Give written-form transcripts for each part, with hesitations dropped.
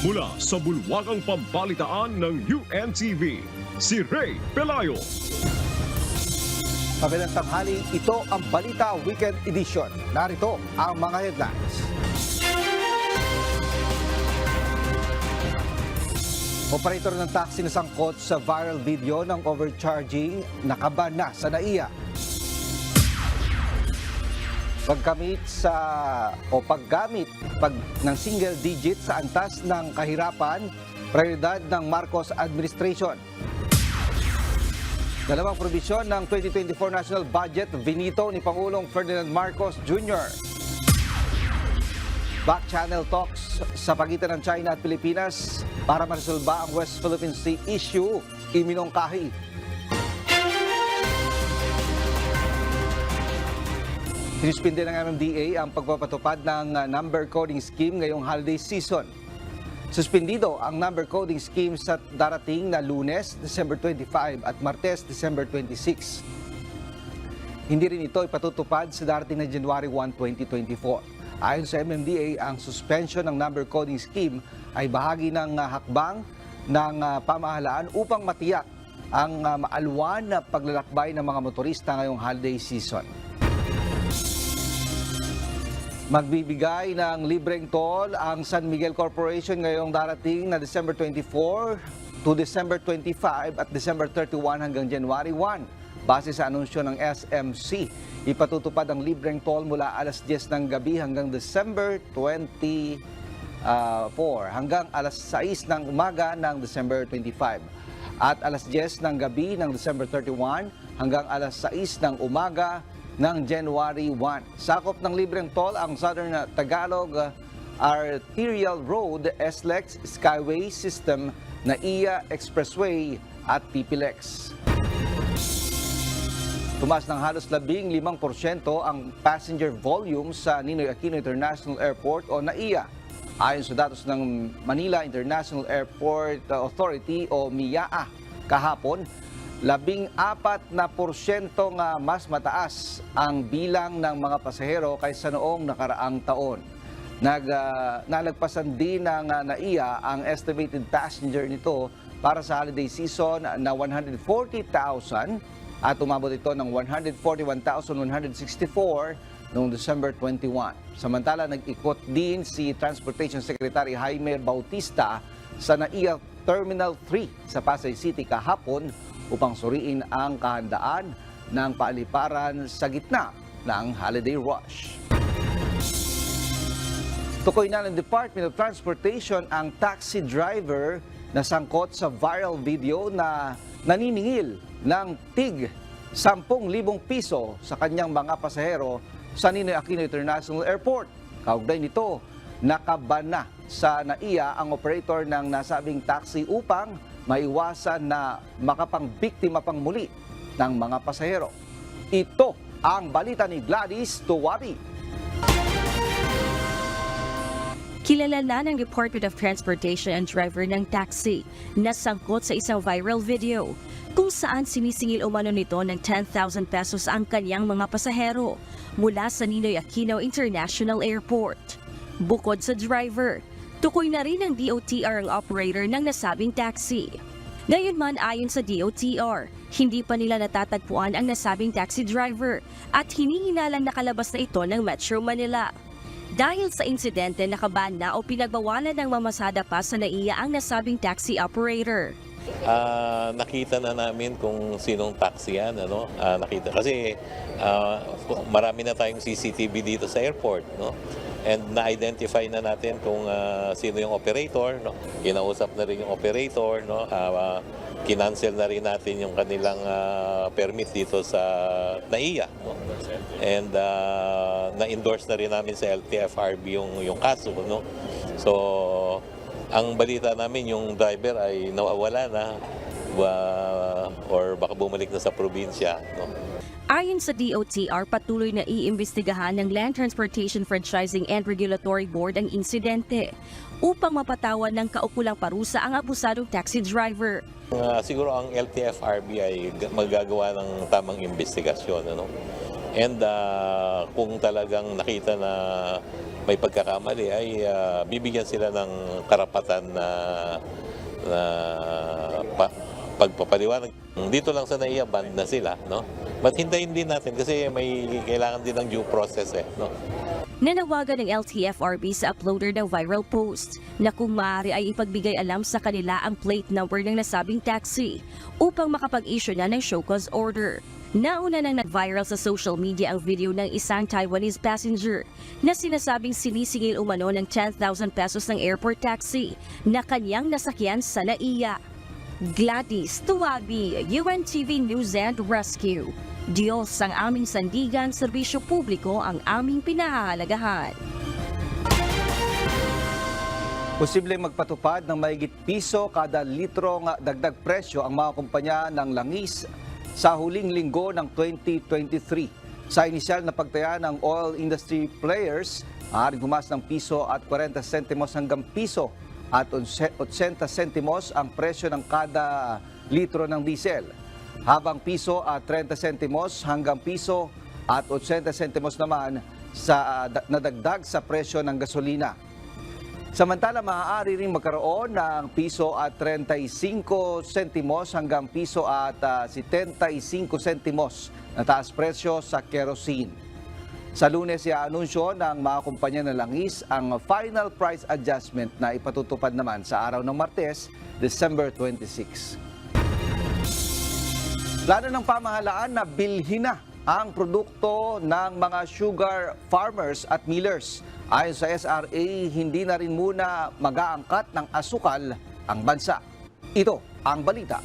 Mula sa bulwagang pambalitaan ng UNTV, si Ray Pelayo. Magandang tanghali, ito ang Balita Weekend Edition. Narito ang mga headlines. Operator ng taxi na sangkot sa viral video ng overcharging nakaban na sa NAIA. Paggamit ng single digit sa antas ng kahirapan, prioridad ng Marcos Administration. Dalawang probisyon ng 2024 National Budget, vinito ni Pangulong Ferdinand Marcos Jr. Back channel talks sa pagitan ng China at Pilipinas para maresolba ang West Philippine Sea issue, iminungkahi. Sinuspinde ng MMDA ang pagpapatupad ng number coding scheme ngayong holiday season. Suspendido ang number coding scheme sa darating na Lunes, December 25 at Martes, December 26. Hindi rin ito ipatutupad sa darating na January 1, 2024. Ayon sa MMDA, ang suspension ng number coding scheme ay bahagi ng hakbang ng pamahalaan upang matiyak ang maalwan na paglalakbay ng mga motorista ngayong holiday season. Magbibigay ng libreng toll ang San Miguel Corporation ngayong darating na December 24 to December 25 at December 31 hanggang January 1. Base sa anunsyo ng SMC, ipatutupad ang libreng toll mula alas 10 ng gabi hanggang December 24 hanggang alas 6 ng umaga ng December 25 at alas 10 ng gabi ng December 31 hanggang alas 6 ng umaga ng January 1. Sakop ng libreng toll ang Southern Tagalog Arterial Road, SLEX, Skyway System, NAIA Expressway at PPLEX. Tumaas ng halos 15% ang passenger volume sa Ninoy Aquino International Airport o NAIA. Ayon sa datos ng Manila International Airport Authority o MIAA kahapon, 14% nga mas mataas ang bilang ng mga pasahero kaysa noong nakaraang taon. Nalagpasan din ng NAIA ang estimated passenger nito para sa holiday season na 140,000 at umabot ito ng 141,164 noong December 21. Samantala, nag-ikot din si Transportation Secretary Jaime Bautista sa NAIA Terminal 3 sa Pasay City kahapon upang suriin ang kahandaan ng paaliparan sa gitna ng holiday rush. Tukoy na ng Department of Transportation ang taxi driver na sangkot sa viral video na naniningil ng tig 10,000 piso sa kanyang mga pasahero sa Ninoy Aquino International Airport. Kaugnay nito, nakaban na sa NAIA ang operator ng nasabing taxi upang maiwasan na makapangbiktima pang muli ng mga pasahero. Ito ang balita ni Gladys Tuwari. Kilala na ng Department of Transportation ang driver ng taxi na sangkot sa isang viral video kung saan sinisingil umano nito ng 10,000 pesos ang kanyang mga pasahero mula sa Ninoy Aquino International Airport. Bukod sa driver, tukoy na rin ng DOTR ang operator ng nasabing taxi. Gayunman ayon sa DOTR, hindi pa nila natatagpuan ang nasabing taxi driver at hinihinalang nakalabas na ito ng Metro Manila. Dahil sa insidente, nakaban na o pinagbawalan ng mamasada pa sa NAIA ang nasabing taxi operator. Nakita na namin kung sinong taxi yan, nakita kasi marami na tayong CCTV dito sa airport, and na-identify na natin kung sino yung operator, Kinausap na rin yung operator, kinancel na rin natin yung kanilang permit dito sa NAIA, and na-endorse na rin namin sa LTFRB yung kaso, So ang balita namin, yung driver ay nawawala na or baka bumalik na sa probinsya. Ayon sa DOTR, patuloy na iimbestigahan ng Land Transportation Franchising and Regulatory Board ang insidente upang mapatawan ng kaukulang parusa ang abusadong taxi driver. Siguro ang LTFRB ay magagawa ng tamang investigasyon. And kung talagang nakita na may pagkakamali ay bibigyan sila ng karapatan na pagpapaliwanag. Dito lang sa NAIA band na sila, no? But hintayin din natin kasi may kailangan din ng due process no? Nanawagan ng LTFRB sa uploader ng viral post na kung maaari ay ipagbigay alam sa kanila ang plate number ng nasabing taxi upang makapag-issue na ng show cause order. Nauna nang nag-viral sa social media ang video ng isang Taiwanese passenger na sinasabing sinisingil umano ng 10,000 pesos ng airport taxi na kanyang nasakyan sa NAIA. Gladys Tuwabi, UNTV News and Rescue. Diyos ang aming sandigan, serbisyo publiko ang aming pinahahalagahan. Posibleng magpatupad ng mahigit piso kada litro ng dagdag presyo ang mga kumpanya ng langis sa huling linggo ng 2023. Sa inisyal na pagtaya ng oil industry players, maaaring tumaas ng piso at 40 sentimos hanggang piso at 80 sentimos ang presyo ng kada litro ng diesel. Habang piso at 30 sentimos hanggang piso at 80 sentimos naman sa nadagdag sa presyo ng gasolina. Samantala, maaari ring magkaroon ng piso at 35 sentimos hanggang piso at 75 sentimos na taas presyo sa kerosene. Sa Lunes, i-anunsyo ng mga kumpanya ng langis ang final price adjustment na ipatutupad naman sa araw ng Martes, December 26. Plano ng pamahalaan na bilhin na ang produkto ng mga sugar farmers at millers. Ayon sa SRA, hindi na rin muna mag-aangkat ng asukal ang bansa. Ito ang balita.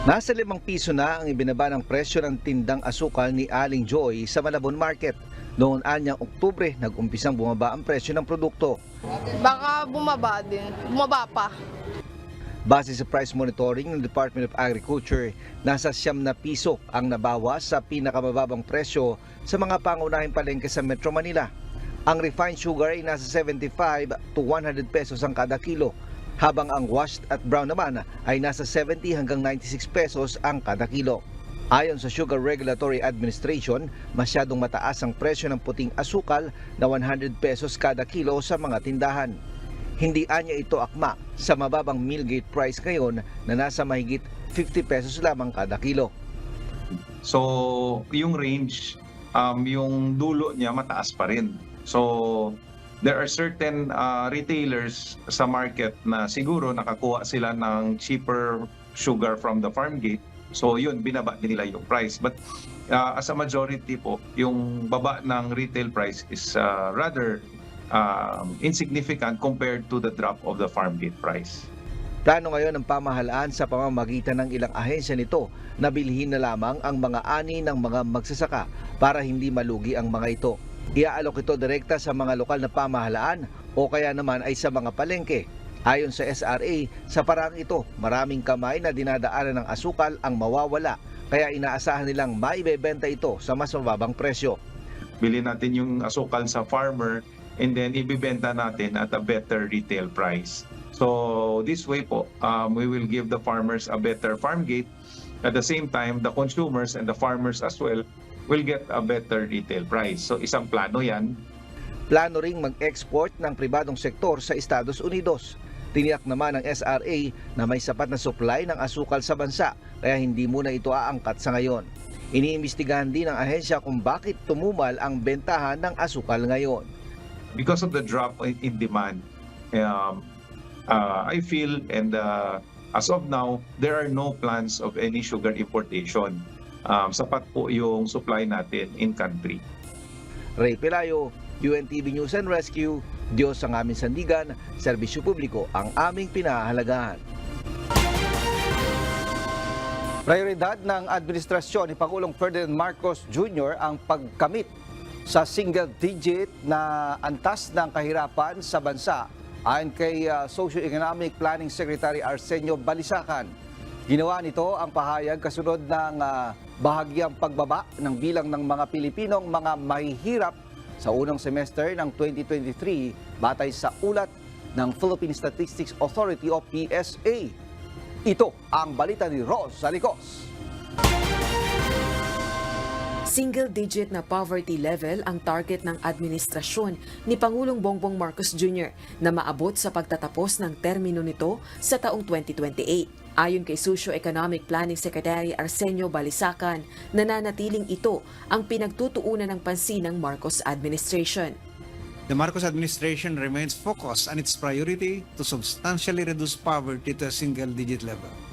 Nasa 5 piso na ang ibinaba ng presyo ng tindang asukal ni Aling Joy sa Malabon Market. Noon anyang Oktubre, nag-umpisang bumaba ang presyo ng produkto. Baka bumaba din. Bumaba pa. Base sa price monitoring ng Department of Agriculture, nasa 9 na piso ang nabawas sa pinakamababang presyo sa mga pangunahing palengke sa Metro Manila. Ang refined sugar ay nasa 75 to 100 pesos ang kada kilo, habang ang washed at brown naman ay nasa 70 hanggang 96 pesos ang kada kilo. Ayon sa Sugar Regulatory Administration, masyadong mataas ang presyo ng puting asukal na 100 pesos kada kilo sa mga tindahan. Hindi anya ito akma sa mababang mill gate price ngayon na nasa mahigit 50 pesos lamang kada kilo. So, yung range, yung dulo niya mataas pa rin. So, there are certain retailers sa market na siguro nakakuha sila ng cheaper sugar from the farm gate. So, yun, binaba din nila yung price. But as a majority po, yung baba ng retail price is rather insignificant compared to the drop of the farm gate price. Plano ngayon ng pamahalaan sa pamamagitan ng ilang ahensya nito na bilhin na lamang ang mga ani ng mga magsasaka para hindi malugi ang mga ito. Iaalok ito direkta sa mga lokal na pamahalaan o kaya naman ay sa mga palengke. Ayon sa SRA, sa parang ito, maraming kamay na dinadaanan ng asukal ang mawawala, kaya inaasahan nilang maibebenta ito sa mas mababang presyo. Bilhin natin yung asukal sa farmer and then ibibenta natin at a better retail price. So this way po, we will give the farmers a better farm gate. At the same time, the consumers and the farmers as well will get a better retail price. So isang plano yan. Plano ring mag-export ng pribadong sektor sa Estados Unidos. Tiniyak naman ng SRA na may sapat na supply ng asukal sa bansa, kaya hindi muna ito aangkat sa ngayon. Iniimbestigahan din ng ahensya kung bakit tumumal ang bentahan ng asukal ngayon. Because of the drop in demand, I feel and as of now, there are no plans of any sugar importation. Sapat po yung supply natin in country. Ray Pelayo, UNTV News and Rescue, Diyos ang aming sandigan, serbisyo publiko ang aming pinahahalagahan. Prioridad ng administrasyon ni Pangulong Ferdinand Marcos Jr. ang pagkamit sa single-digit na antas ng kahirapan sa bansa, ayon kay Socio-Economic Planning Secretary Arsenio Balisacan. Ginawa nito ang pahayag kasunod ng bahagyang pagbaba ng bilang ng mga Pilipinong mga mahihirap sa unang semester ng 2023 batay sa ulat ng Philippine Statistics Authority o PSA. Ito ang balita ni Ros Salicos. Single-digit na poverty level ang target ng administrasyon ni Pangulong Bongbong Marcos Jr. na maabot sa pagtatapos ng termino nito sa taong 2028. Ayon kay Socio-Economic Planning Secretary Arsenio Balisacan, nananatiling ito ang pinagtutuunan ng pansin ng Marcos administration. The Marcos administration remains focused on its priority to substantially reduce poverty to a single-digit level.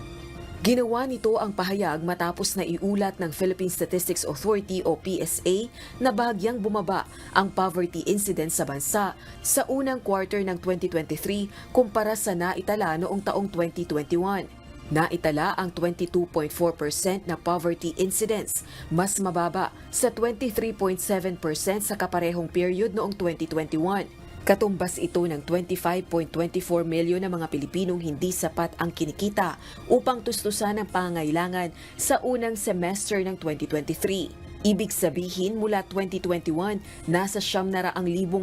Ginawa nito ang pahayag matapos na iulat ng Philippine Statistics Authority o PSA na bahagyang bumaba ang poverty incidence sa bansa sa unang quarter ng 2023 kumpara sa naitala noong taong 2021. Naitala ang 22.4% na poverty incidence, mas mababa sa 23.7% sa kaparehong period noong 2021. Katumbas ito ng 25.24 milyon na mga Pilipinong hindi sapat ang kinikita upang tustusan ang pangangailangan sa unang semester ng 2023. Ibig sabihin mula 2021, nasa 900,000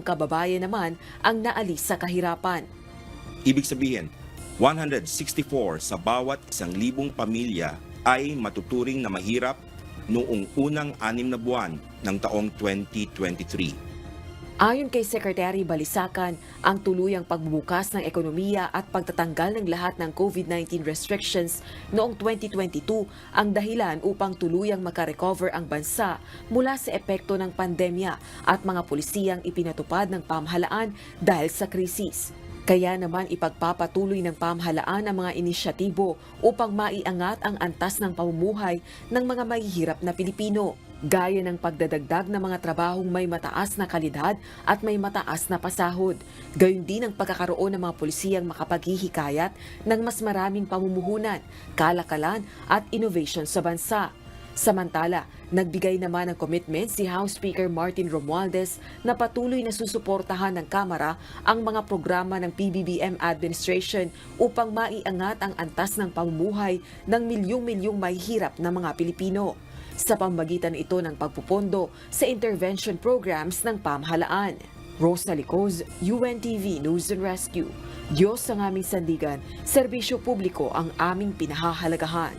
kababayan naman ang naalis sa kahirapan. Ibig sabihin, 164 sa bawat 1,000 pamilya ay matuturing na mahirap noong unang 6 na buwan ng taong 2023. Ayon kay Secretary Balisacan, ang tuluyang pagbubukas ng ekonomiya at pagtatanggal ng lahat ng COVID-19 restrictions noong 2022 ang dahilan upang tuluyang makarecover ang bansa mula sa epekto ng pandemya at mga polisiyang ipinatupad ng pamahalaan dahil sa krisis. Kaya naman ipagpapatuloy ng pamahalaan ang mga inisyatibo upang maiangat ang antas ng pamumuhay ng mga mahihirap na Pilipino. Gaya ng pagdadagdag ng mga trabahong may mataas na kalidad at may mataas na pasahod. Gayon din ang pagkakaroon ng mga polisiyang makapaghihikayat ng mas maraming pamumuhunan, kalakalan at innovation sa bansa. Samantala, nagbigay naman ng commitment si House Speaker Martin Romualdez na patuloy na susuportahan ng Kamara ang mga programa ng PBBM administration upang maiangat ang antas ng pamumuhay ng milyong-milyong mahihirap na mga Pilipino. Sa pamamagitan ito ng pagpupondo sa intervention programs ng pamahalaan. Rosa Licoz, UNTV News and Rescue. Diyos ang aming sandigan, serbisyo publiko ang aming pinahahalagahan.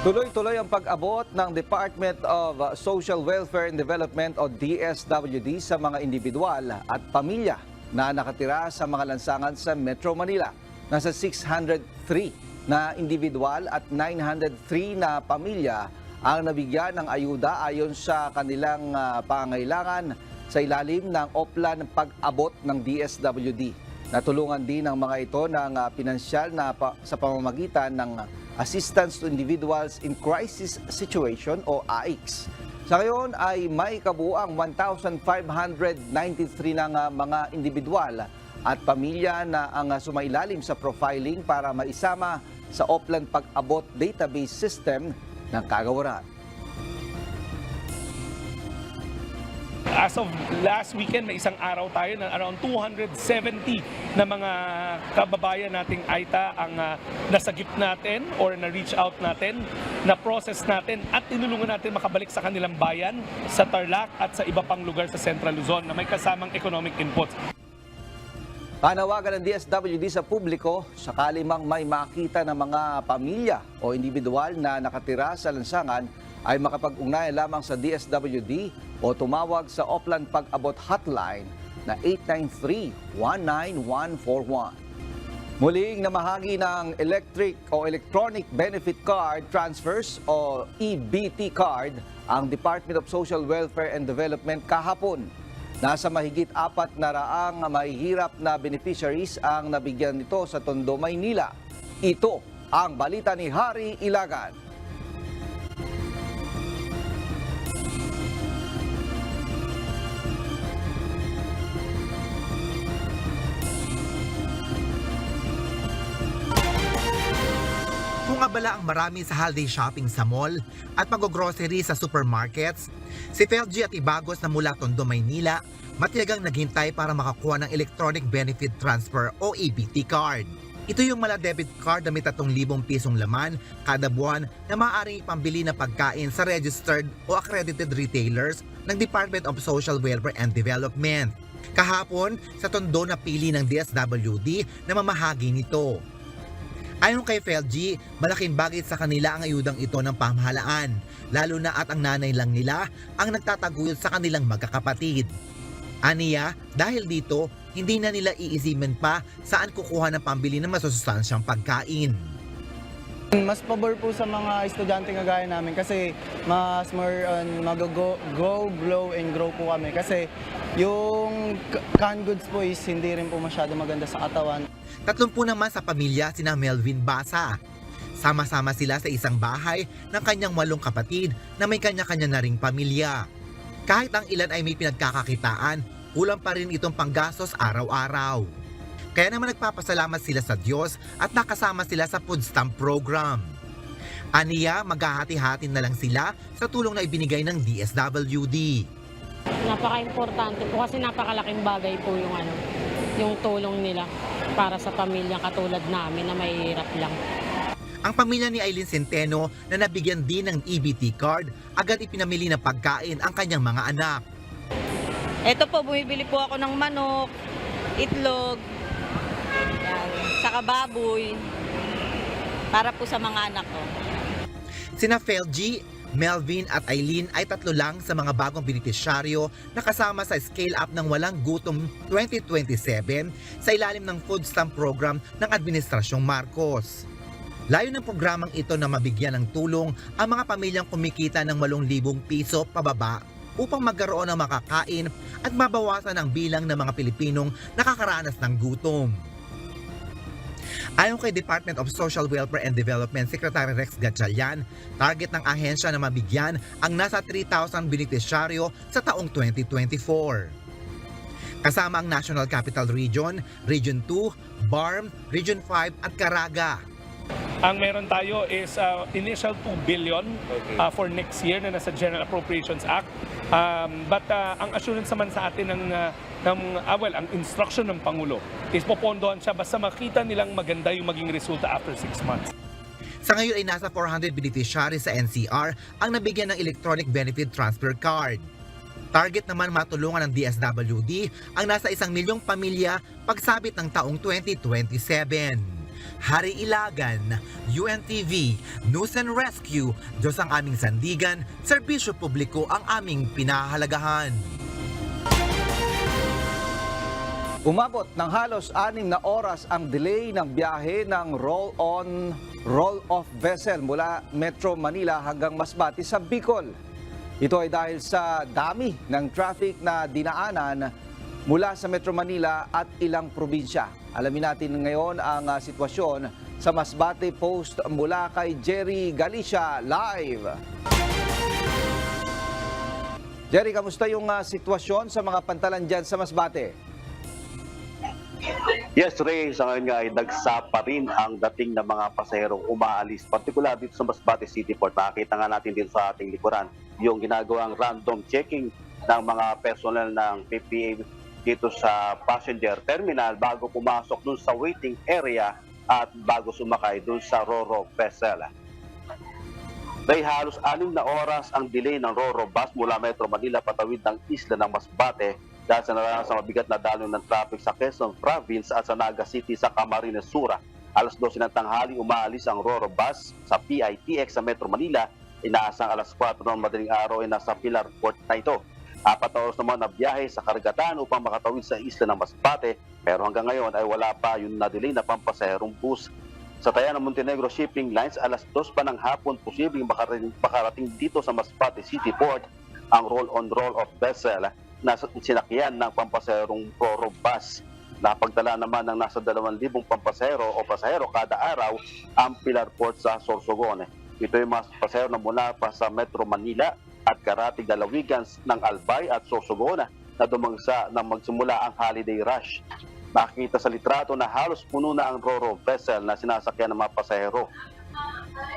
Tuloy-tuloy ang pag-abot ng Department of Social Welfare and Development o DSWD sa mga individual at pamilya na nakatira sa mga lansangan sa Metro Manila. Nasa 603 na individual at 903 na pamilya ang nabigyan ng ayuda ayon sa kanilang pangangailangan sa ilalim ng Oplan Pag-abot ng DSWD. Natulungan din ng mga ito ng pinansyal na sa pamamagitan ng Assistance to Individuals in Crisis Situation o AICS. Sa ngayon ay may kabuuang 1,593 ng mga individual at pamilya na ang sumailalim sa profiling para maisama sa Oplan Pag-abot database system ng kagawaran. As of last weekend, may isang araw tayo na around 270 na mga kababayan nating AITA ang nasagip natin or na-reach out natin, na-process natin at tinulungan natin makabalik sa kanilang bayan, sa Tarlac at sa iba pang lugar sa Central Luzon na may kasamang economic inputs. Panawagan ng DSWD sa publiko, sakali mang may makita ng mga pamilya o individual na nakatira sa lansangan, ay makapag-ugnayan lamang sa DSWD o tumawag sa Oplan Pag-abot Hotline na 893-19141. Muling namahagi ng electric o electronic benefit card transfers o EBT card ang Department of Social Welfare and Development kahapon. Nasa mahigit 400 mahihirap na beneficiaries ang nabigyan nito sa Tondo, Maynila. Ito ang balita ni Harry Ilagan. Kung abala ang marami sa holiday shopping sa mall at mag-grocery sa supermarkets, si Felgie at Ibagos na mula Tondo, Maynila, matiyagang naghintay para makakuha ng Electronic Benefit Transfer o EBT card. Ito yung mala debit card na may 3,000 pisong laman kada buwan na maaaring ipambili na pagkain sa registered o accredited retailers ng Department of Social Welfare and Development. Kahapon, sa Tondo napili ng DSWD na mamahagi nito. Ayon kay Felgi, malaking bagay sa kanila ang ayudang ito ng pamahalaan, lalo na at ang nanay lang nila ang nagtataguyod sa kanilang magkakapatid. Aniya, dahil dito, hindi na nila iisipin pa saan kukuha ng pambili ng masusustansyang pagkain. Mas pabor po sa mga estudyante nga gaya namin kasi mas more on go, glow, and grow po kami. Kasi yung canned goods po is hindi rin po masyado maganda sa katawan. 30 naman sa pamilya sina Melvin Basa. Sama-sama sila sa isang bahay ng kanyang 8 kapatid na may kanya-kanya na ring pamilya. Kahit ang ilan ay may pinagkakakitaan, kulang pa rin itong panggastos araw-araw. Kaya naman nagpapasalamat sila sa Diyos at nakasama sila sa food stamp program. Aniya, maghahati-hati na lang sila sa tulong na ibinigay ng DSWD. Napaka-importante po kasi napakalaking bagay po yung tulong nila para sa pamilya katulad namin na mahihirap lang. Ang pamilya ni Aileen Centeno na nabigyan din ng EBT card, agad ipinamili ng pagkain ang kanyang mga anak. Ito po, bumibili po ako ng manok, itlog, saka baboy, para po sa mga anak ko. Sina Felgi, Melvin at Aileen ay 3 lang sa mga bagong benepisyaryo na kasama sa Scale Up ng Walang Gutom 2027 sa ilalim ng food stamp program ng Administrasyong Marcos. Layo ng programang ito na mabigyan ng tulong ang mga pamilyang kumikita ng 8,000 piso pababa upang magkaroon ng makakain at mabawasan ang bilang ng mga Pilipinong nakakaranas ng gutom. Ayon kay Department of Social Welfare and Development Secretary Rex Gatchalian, target ng ahensya na mabigyan ang nasa 3,000 benepisyaryo sa taong 2024. Kasama ang National Capital Region, Region 2, BARM, Region 5 at Caraga. Ang meron tayo is initial 2 billion for next year na nasa General Appropriations Act. But ang assurance naman sa atin ang instruction ng Pangulo is popondohan siya basta makita nilang maganda yung maging resulta after 6 months. Sa ngayon ay nasa 400 beneficiaries sa NCR ang nabigyan ng Electronic Benefit Transfer Card. Target naman matulungan ng DSWD ang nasa 1 milyong pamilya pagsabit ng taong 2027. Hari Ilagan, UNTV, News and Rescue, Diyos ang aming sandigan, serbisyo publiko ang aming pinahahalagahan. Umabot ng halos 6 na oras ang delay ng biyahe ng roll-on, roll-off vessel mula Metro Manila hanggang Masbate sa Bicol. Ito ay dahil sa dami ng traffic na dinaanan mula sa Metro Manila at ilang probinsya. Alamin natin ngayon ang sitwasyon sa Masbate Post mula kay Jerry Galicia live. Jerry, kamusta yung sitwasyon sa mga pantalan dyan sa Masbate? Yes, Ray, sa ngayon nga ay dagsa pa rin ang dating ng mga pasaherong umaalis. Partikular dito sa Masbate City Port, nakakita nga natin dito sa ating likuran yung ginagawang random checking ng mga personnel ng PPA dito sa passenger terminal bago pumasok dun sa waiting area at bago sumakay dun sa Ro-Ro vessel. Ray, halos 6 na oras ang delay ng Ro-Ro bus mula Metro Manila patawid ng isla ng Masbate dahil sa naranasan mabigat na daloy ng traffic sa Quezon Province at sa Naga City sa Camarines Sur. Alas 12 ng tanghali umaalis ang Ro-Ro bus sa PITX sa Metro Manila. Inaasang alas 4 ng madaling araw ay nasa Pilar Port na ito. 4 oras naman na biyahe sa karagatan upang makatawid sa isla ng Masbate, pero hanggang ngayon ay wala pa yung na-delay na pampasaherong bus. Sa taya ng Montenegro Shipping Lines, alas 2 pa ng hapon posibleng makarating dito sa Masbate City Port ang roll-on roll-off vessel na sinakyan ng pampasaherong Ro-Ro bus. Napagdala naman ng nasa 2,000 pampasahero o pasahero kada araw ang Pilar Port sa Sorsogon. Ito yung mga pasahero na mula pa sa Metro Manila at karating lalawigan ng Albay at Sorsogon na dumagsa na magsimula ang holiday rush. Nakikita sa litrato na halos puno na ang Ro-Ro vessel na sinasakyan ng mga pasahero.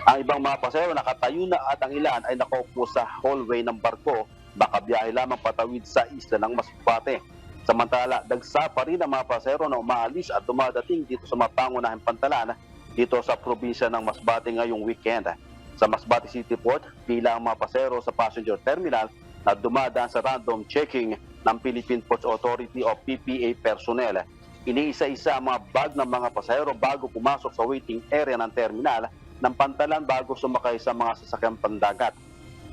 Ang ibang mga pasahero nakatayo na at ang ilan ay nakaupo sa hallway ng barko, makabiyahe lamang patawid sa isla ng Masbate. Samantala, dagsa pa rin ang mga pasahero na umaalis at dumadating dito sa mga pangunahing pantalan dito sa probinsya ng Masbate ngayong weekend. Sa Masbate City Port, pila ang mga pasahero sa passenger terminal na dumadaan sa random checking ng Philippine Ports Authority o PPA personnel. Iniisa-isa ang mga bag ng mga pasahero bago pumasok sa waiting area ng terminal ng Pantalan bago sumakay sa mga sasakyang pandagat.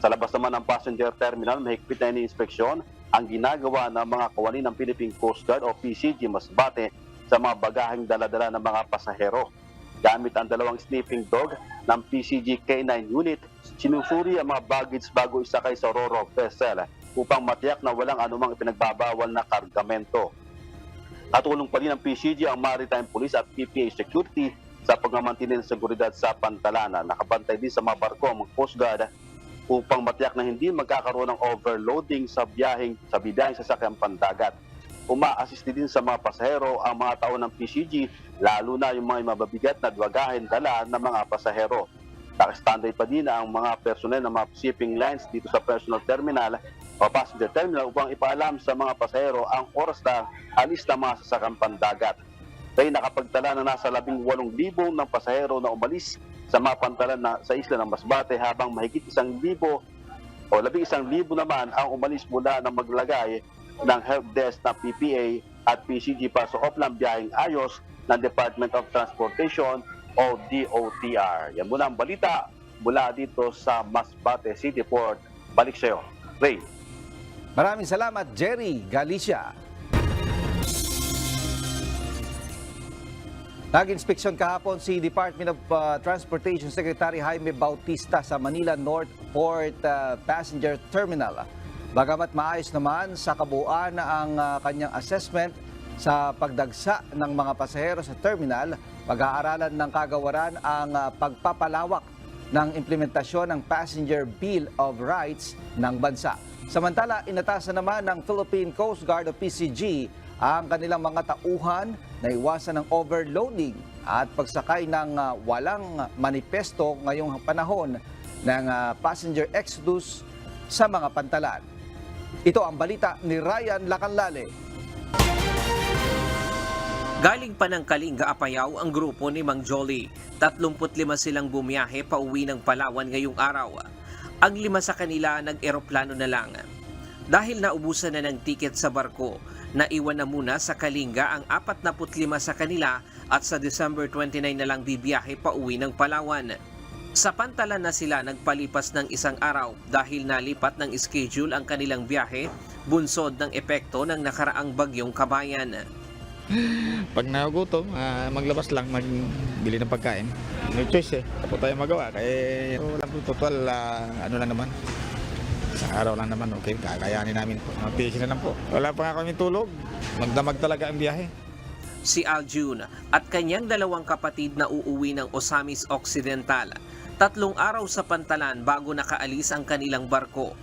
Sa labas naman ng passenger terminal, mahigpit na iniinspeksyon ang ginagawa ng mga kawani ng Philippine Coast Guard o PCG Masbate sa mga bagaheng dala-dala ng mga pasahero. Gamit ang 2 sniffing dog ng PCG K9 unit, sinusuri ang mga baggage bago isakay sa ro-ro vessel upang matiyak na walang anumang ipinagbabawal na kargamento. Katulong pa rin ng PCG ang Maritime Police at PPA Security sa pagmamantinin ng seguridad sa Pantalan. Nakabantay din sa mga barko ang Coast Guard upang matiyak na hindi magkakaroon ng overloading sa biyaheng sasakyang pandagat. Uma-assist din sa mga pasahero ang mga tao ng PCG, lalo na yung mga mababigat na dwagahin dala ng mga pasahero. Naka-standby pa din ang mga personnel ng mga shipping lines dito sa personal terminal o passenger terminal upang ipaalam sa mga pasahero ang oras ng alis ng mga sasakyang pandagat. Kaya nakapagtala na nasa 18,000 ng pasahero na umalis sa mga pantalan sa isla ng Masbate, habang mahigit 1,000 o 11,000 naman ang umalis mula ng maglagay ng helpdesk na PPA at PCG para sa offline biyaheng ayos ng Department of Transportation o DOTR. Yan muna ang balita mula dito sa Masbate City Port. Balik sa iyo, Ray. Maraming salamat, Jerry Galicia. Nag-inspeksyon kahapon si Department of Transportation Secretary Jaime Bautista sa Manila North Port Passenger Terminal. Bagamat maayos naman sa kabuuan ang kanyang assessment sa pagdagsa ng mga pasahero sa terminal, pag-aaralan ng kagawaran ang pagpapalawak ng implementasyon ng Passenger Bill of Rights ng bansa. Samantala, inatasan naman ng Philippine Coast Guard o PCG ang kanilang mga tauhan na iwasan ng overloading at pagsakay ng walang manipesto ngayong panahon ng passenger exodus sa mga pantalan. Ito ang balita ni Ryan Lacanlale. Galing pa ng Kalinga, Apayao ang grupo ni Mang Jolly. 35 silang bumiyahe pauwi ng Palawan ngayong araw. Ang 5 sa kanila nag-eroplano na lang. Dahil naubusan na ng tiket sa barko, naiwan na muna sa Kalinga ang 45 sa kanila at sa December 29 na lang bibiyahe pauwi ng Palawan. Sa Pantalan na sila nagpalipas ng 1 araw dahil nalipat ng schedule ang kanilang biyahe, bunsod ng epekto ng nakaraang bagyong Kabayan. Pag nagutom, maglabas lang, magbili ng pagkain. No choice Tapos tayo magawa. Kaya wala po total, ano lang naman. Isang araw lang naman, okay, kakayanin namin po. Mapisi na lang po. Wala pa nga kami tulog. Magdamag talaga ang biyahe. Si Aljun at kanyang 2 kapatid na uuwi ng Osamis Occidental. 3 araw sa Pantalan bago nakaalis ang kanilang barko.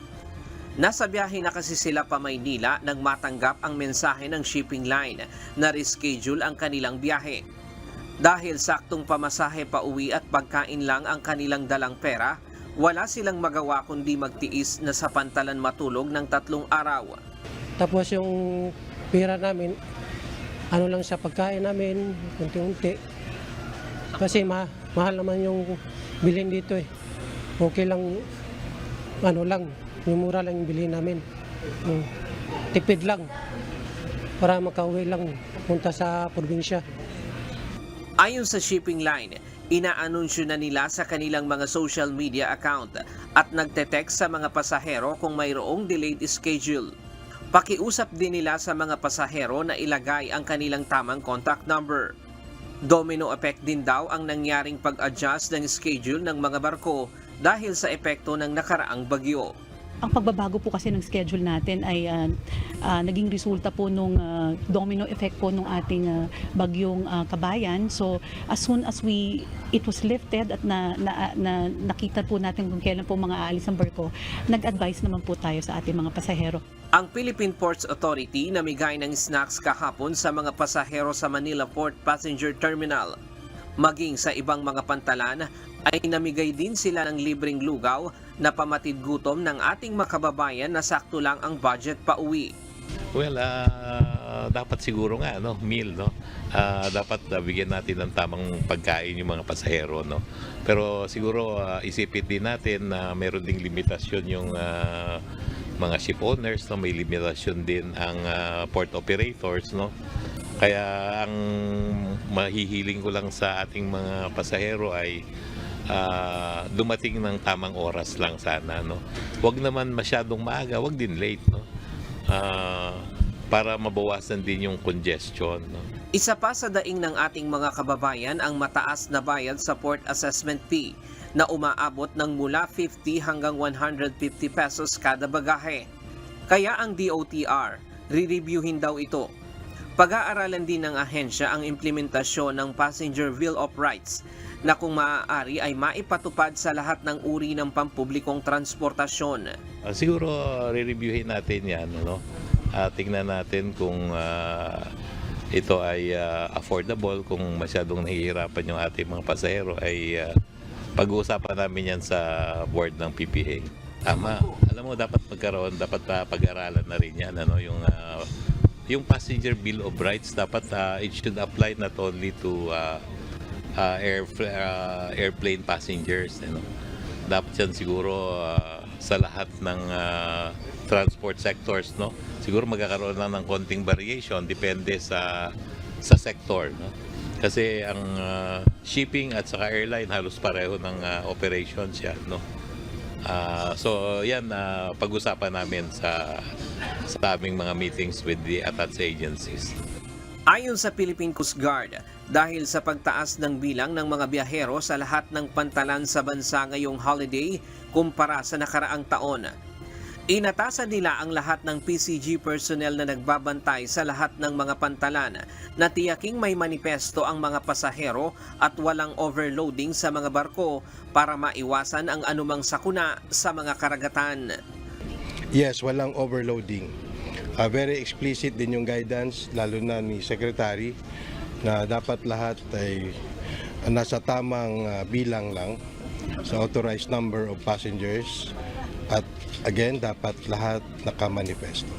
Nasa biyahe na kasi sila pa Maynila nang matanggap ang mensahe ng shipping line na reschedule ang kanilang biyahe. Dahil saktong pamasahe pa uwi at pagkain lang ang kanilang dalang pera, wala silang magawa kundi magtiis na sa Pantalan matulog ng 3 araw. Tapos yung pera namin, ano lang sa pagkain namin, unti-unti. Kasi mahal naman yung bilhin dito eh. Okay lang, ano lang, yung mura lang yung bilhin namin. Tipid lang, para makauwi lang, punta sa probinsya. Ayon sa shipping line, inaanunsyo na nila sa kanilang mga social media account at nagte-text sa mga pasahero kung mayroong delayed schedule. Pakiusap din nila sa mga pasahero na ilagay ang kanilang tamang contact number. Domino effect din daw ang nangyaring pag-adjust ng schedule ng mga barko dahil sa epekto ng nakaraang bagyo. Ang pagbabago po kasi ng schedule natin ay naging resulta po nung domino effect po nung ating bagyong Kabayan. So as soon as it was lifted at nakita po natin kung kailan po mga aalis ang barko, nag-advise naman po tayo sa ating mga pasahero. Ang Philippine Ports Authority namigay ng snacks kahapon sa mga pasahero sa Manila Port Passenger Terminal. Maging sa ibang mga pantalan ay namigay din sila ng libreng lugaw na pamatid gutom ng ating makababayan na sakto lang ang budget pa uwi. Well, dapat siguro nga meal, no. Dapat bigyan natin ng tamang pagkain yung mga pasahero, no. Pero siguro isipin din natin na meron ding limitasyon yung mga ship owners, no. May limitasyon din ang port operators, no. Kaya ang mahihiling ko lang sa ating mga pasahero ay dumating ng tamang oras lang sana, no. Huwag naman masyadong maaga, huwag din late, no. Para mabawasan din yung congestion, no. Isa pa sa daing ng ating mga kababayan ang mataas na bayad sa port assessment fee na umaabot ng mula 50 hanggang 150 pesos kada bagahe. Kaya ang DOTR, re-reviewin daw ito. Pag-aaralan din ng ahensya ang implementasyon ng Passenger Bill of Rights na kung maaari ay maipatupad sa lahat ng uri ng pampublikong transportasyon. Siguro re-reviewin natin yan, no? Tingnan natin kung ito ay affordable, kung masyadong nahihirapan yung ating mga pasahero ay pag-uusapan namin yan sa board ng PPA. Tama. Alam mo, dapat pag-aralan na rin yan, ano, yung Passenger Bill of Rights, dapat it should apply not only to airplane passengers, you know. Dapat yan siguro sa lahat ng transport sectors, no. Siguro magkakaroon lang ng konting variation, depende sa sector, no. Kasi ang shipping at saka airline halos pareho ng operations yan, no. So yan, pag-usapan namin sa aming mga meetings with the attached agencies. Ayon sa Philippine Coast Guard, dahil sa pagtaas ng bilang ng mga biyahero sa lahat ng pantalan sa bansa ngayong holiday kumpara sa nakaraang taon, inatasan nila ang lahat ng PCG personnel na nagbabantay sa lahat ng mga pantalan na tiyaking may manipesto ang mga pasahero at walang overloading sa mga barko para maiwasan ang anumang sakuna sa mga karagatan. Yes, walang overloading. Very explicit din yung guidance, lalo na ni Secretary, na dapat lahat ay nasa tamang bilang lang sa authorized number of passengers. At again, dapat lahat nakamanifesto.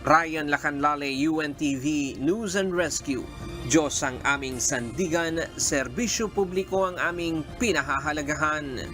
Ryan Lacanlale, UNTV News and Rescue. Diyos ang aming sandigan, serbisyo publiko ang aming pinahahalagahan.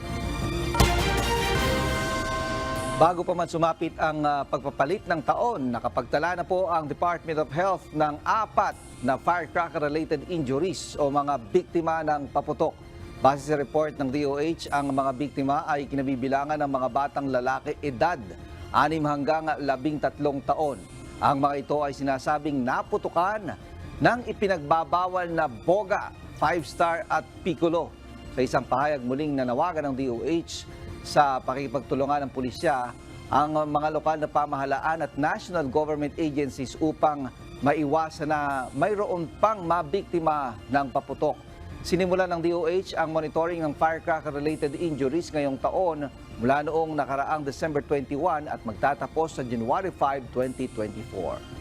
Bago pa man sumapit ang pagpapalit ng taon, nakapagtala na po ang Department of Health ng 4 na firecracker-related injuries o mga biktima ng paputok. Base sa report ng DOH, ang mga biktima ay kinabibilangan ng mga batang lalaki edad 6 hanggang 13 taon. Ang mga ito ay sinasabing naputukan ng ipinagbabawal na boga, 5-star at piccolo. Sa isang pahayag, muling nanawagan ng DOH sa pakikipagtulungan ng pulisya ang mga lokal na pamahalaan at national government agencies upang maiwasan na mayroon pang mabiktima ng paputok. Sinimulan ng DOH ang monitoring ng firecracker-related injuries ngayong taon mula noong nakaraang December 21 at magtatapos sa January 5, 2024.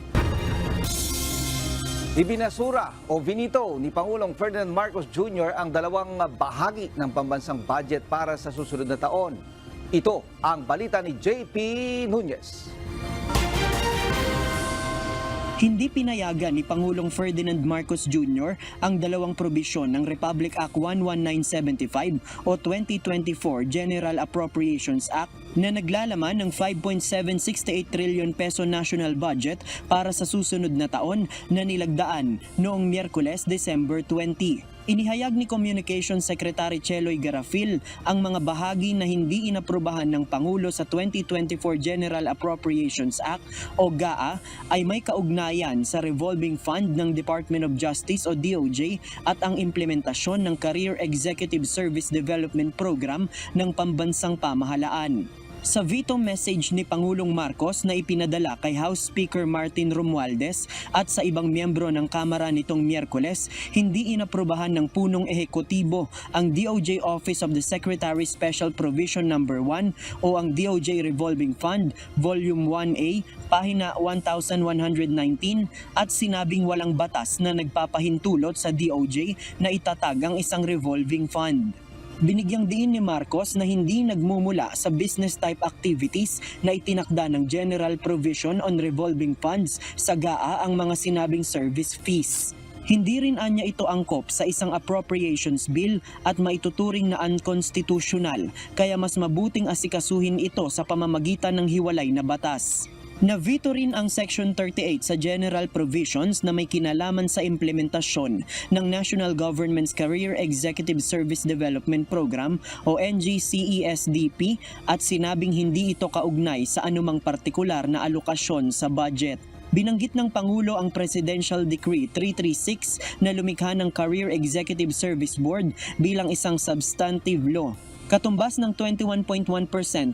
Ibinasura o vinito ni Pangulong Ferdinand Marcos Jr. ang dalawang bahagi ng pambansang budget para sa susunod na taon. Ito ang balita ni JP Nunez. Hindi pinayagan ni Pangulong Ferdinand Marcos Jr. ang dalawang probisyon ng Republic Act 11975 o 2024 General Appropriations Act na naglalaman ng 5.768 trillion peso national budget para sa susunod na taon na nilagdaan noong Miyerkules, December 20. Inihayag ni Communications Secretary Cheloy Garafil ang mga bahagi na hindi inaprubahan ng Pangulo sa 2024 General Appropriations Act o GAA ay may kaugnayan sa revolving fund ng Department of Justice o DOJ at ang implementasyon ng Career Executive Service Development Program ng pambansang pamahalaan. Sa veto message ni Pangulong Marcos na ipinadala kay House Speaker Martin Romualdez at sa ibang miyembro ng Kamara nitong Miyerkules, hindi inaprubahan ng punong ehekutibo ang DOJ Office of the Secretary Special Provision No. 1 o ang DOJ Revolving Fund, Volume 1A, pahina 1119 at sinabing walang batas na nagpapahintulot sa DOJ na itatag ang isang revolving fund. Binigyang diin ni Marcos na hindi nagmumula sa business type activities na itinakda ng General Provision on Revolving Funds sa GAA ang mga sinabing service fees. Hindi rin anya ito angkop sa isang appropriations bill at maituturing na unconstitutional, kaya mas mabuting asikasuhin ito sa pamamagitan ng hiwalay na batas. Navito rin ang Section 38 sa General Provisions na may kinalaman sa implementasyon ng National Government's Career Executive Service Development Program o NGCESDP at sinabing hindi ito kaugnay sa anumang partikular na alokasyon sa budget. Binanggit ng Pangulo ang Presidential Decree 336 na lumikha ng Career Executive Service Board bilang isang substantive law. Katumbas ng 21.1%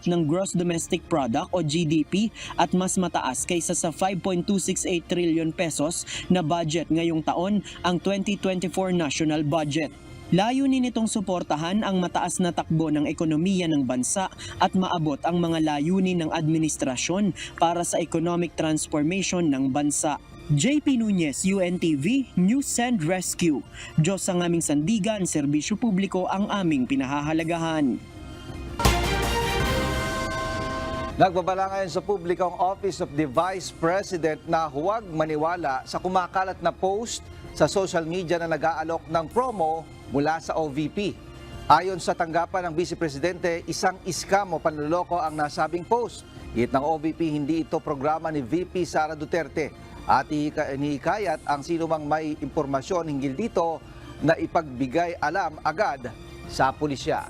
ng Gross Domestic Product o GDP at mas mataas kaysa sa 5.268 trillion pesos na budget ngayong taon ang 2024 national budget. Layunin nitong suportahan ang mataas na takbo ng ekonomiya ng bansa at maabot ang mga layunin ng administrasyon para sa economic transformation ng bansa. JP Nunez, UNTV, News and Rescue. Diyos ang aming sandigan, serbisyo publiko ang aming pinahahalagahan. Nagbabala ngayon sa publiko ang Office of the Vice President na huwag maniwala sa kumakalat na post sa social media na nag-aalok ng promo mula sa OVP. Ayon sa tanggapan ng Vice Presidente, isang scam o panloloko ang nasabing post. Hit ng OVP, hindi ito programa ni VP Sara Duterte. At inihikayat ang sino mang may impormasyon hinggil dito na ipagbigay alam agad sa pulisya.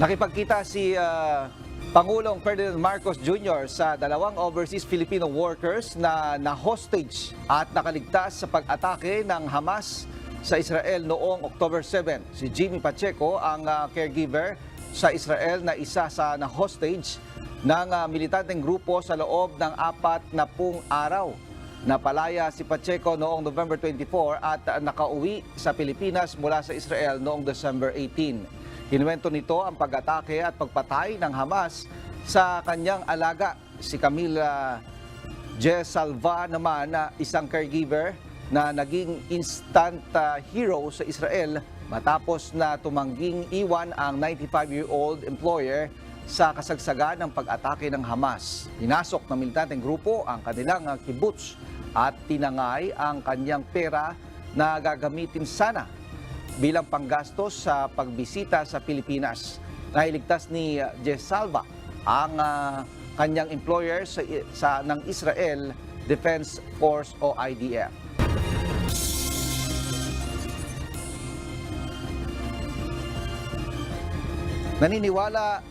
Nakipagkita si Pangulong Ferdinand Marcos Jr. sa dalawang overseas Filipino workers na na-hostage at nakaligtas sa pag-atake ng Hamas sa Israel noong October 7. Si Jimmy Pacheco ang caregiver sa Israel na isa sa na-hostage ng militanteng grupo sa loob ng 40 araw. Napalaya si Pacheco noong November 24 at nakauwi sa Pilipinas mula sa Israel noong December 18. Kinuwento nito ang pag-atake at pagpatay ng Hamas sa kanyang alaga. Si Camila Jesalva naman, isang caregiver na naging instant hero sa Israel matapos na tumangging iwan ang 95-year-old employer sa kasagsagan ng pag-atake ng Hamas. Hinasok ng militanteng grupo ang kanilang kibbutz at tinangay ang kanyang pera na gagamitin sana bilang panggastos sa pagbisita sa Pilipinas. Nailigtas ni Jesalva ang kanyang employer ng Israel Defense Force o IDF. Naniniwala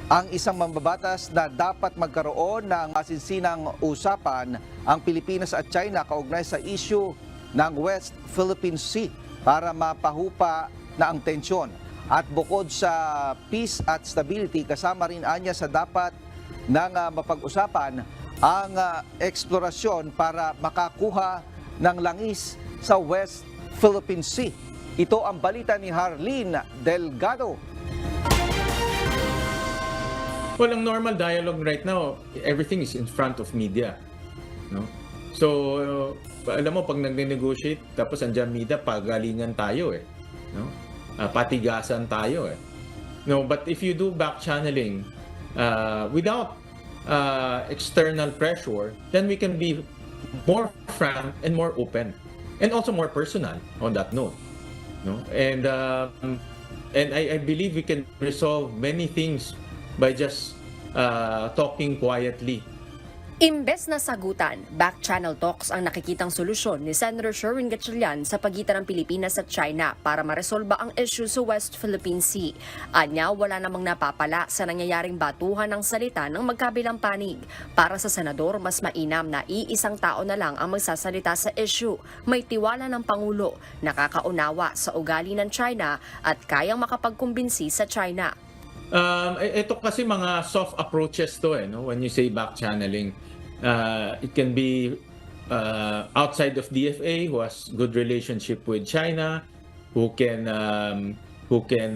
ang isang mambabatas na dapat magkaroon ng masinsinang usapan ang Pilipinas at China kaugnay sa issue ng West Philippine Sea para mapahupa na ang tensyon. At bukod sa peace at stability, kasama rin anya sa dapat nang mapag-usapan ang eksplorasyon para makakuha ng langis sa West Philippine Sea. Ito ang balita ni Harleen Delgado. Well, ang normal dialogue right now, everything is in front of media. No? So, alam mo, pag nag-negotiate, tapos andyan media, pagalingan tayo eh. No? Patigasan tayo eh. No, but if you do back channeling without external pressure, then we can be more frank and more open, and also more personal on that note. No, and I believe we can resolve many things by just talking quietly. Imbes na sagutan, back-channel talks ang nakikitang solusyon ni Senator Sherwin Gatchalian sa pagitan ng Pilipinas at China para maresolba ang issue sa West Philippine Sea. Anya, wala namang napapala sa nangyayaring batuhan ng salita ng magkabilang panig. Para sa senador, mas mainam na iisang tao na lang ang magsasalita sa issue. May tiwala ng Pangulo, nakakaunawa sa ugali ng China at kayang makapagkumbinsi sa China. Ito kasi mga soft approaches to eh, no? When you say back channeling, it can be outside of DFA who has good relationship with China, who can